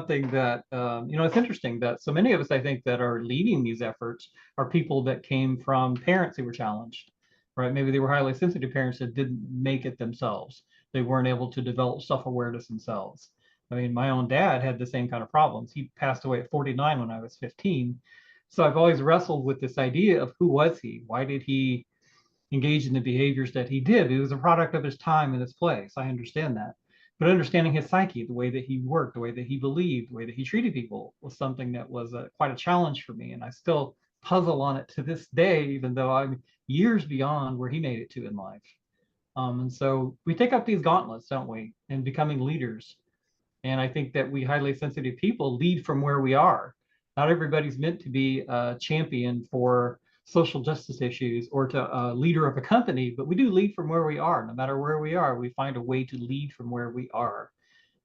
something that, it's interesting that so many of us, I think, that are leading these efforts are people that came from parents who were challenged, right? Maybe they were highly sensitive parents that didn't make it themselves. They weren't able to develop self-awareness themselves. I mean, my own dad had the same kind of problems. He passed away at 49 when I was 15. So I've always wrestled with this idea of who was he? Why did he engage in the behaviors that he did? He was a product of his time and his place. I understand that. But understanding his psyche, the way that he worked, the way that he believed, the way that he treated people was something that was quite a challenge for me. And I still puzzle on it to this day, even though I'm years beyond where he made it to in life. And so we take up these gauntlets, don't we, in becoming leaders. And I think that we highly sensitive people lead from where we are. Not everybody's meant to be a champion for social justice issues or to a leader of a company, but we do lead from where we are. No matter where we are, we find a way to lead from where we are.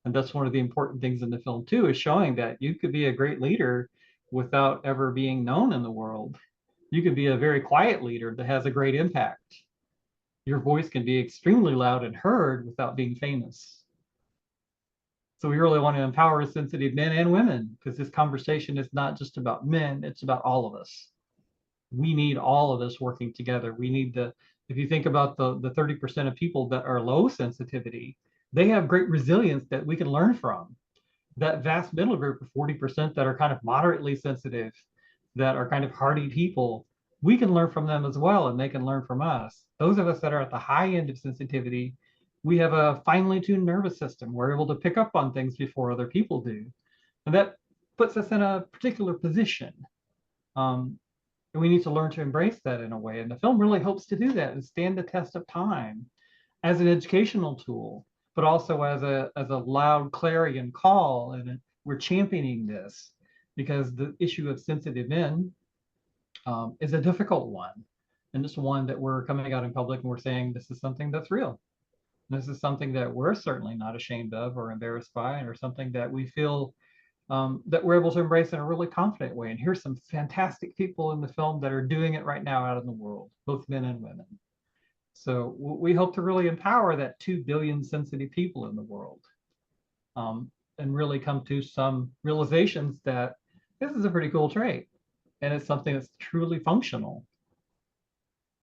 And that's one of the important things in the film too, is showing that you could be a great leader without ever being known in the world. You could be a very quiet leader that has a great impact. Your voice can be extremely loud and heard without being famous. So we really want to empower sensitive men and women, because this conversation is not just about men, it's about all of us. We need all of us working together. We need the, if you think about the 30% of people that are low sensitivity, they have great resilience that we can learn from. That vast middle group of 40% that are kind of moderately sensitive, that are kind of hardy people, we can learn from them as well, and they can learn from us. Those of us that are at the high end of sensitivity, we have a finely tuned nervous system. We're able to pick up on things before other people do. And that puts us in a particular position. And we need to learn to embrace that in a way. And the film really hopes to do that and stand the test of time as an educational tool, but also as a loud clarion call. And we're championing this because the issue of sensitive men is a difficult one. And it's one that we're coming out in public and we're saying this is something that's real. This is something that we're certainly not ashamed of or embarrassed by, or something that we feel that we're able to embrace in a really confident way. And here's some fantastic people in the film that are doing it right now out in the world, both men and women. So we hope to really empower that 2 billion sensitive people in the world, and really come to some realizations that this is a pretty cool trait. And it's something that's truly functional.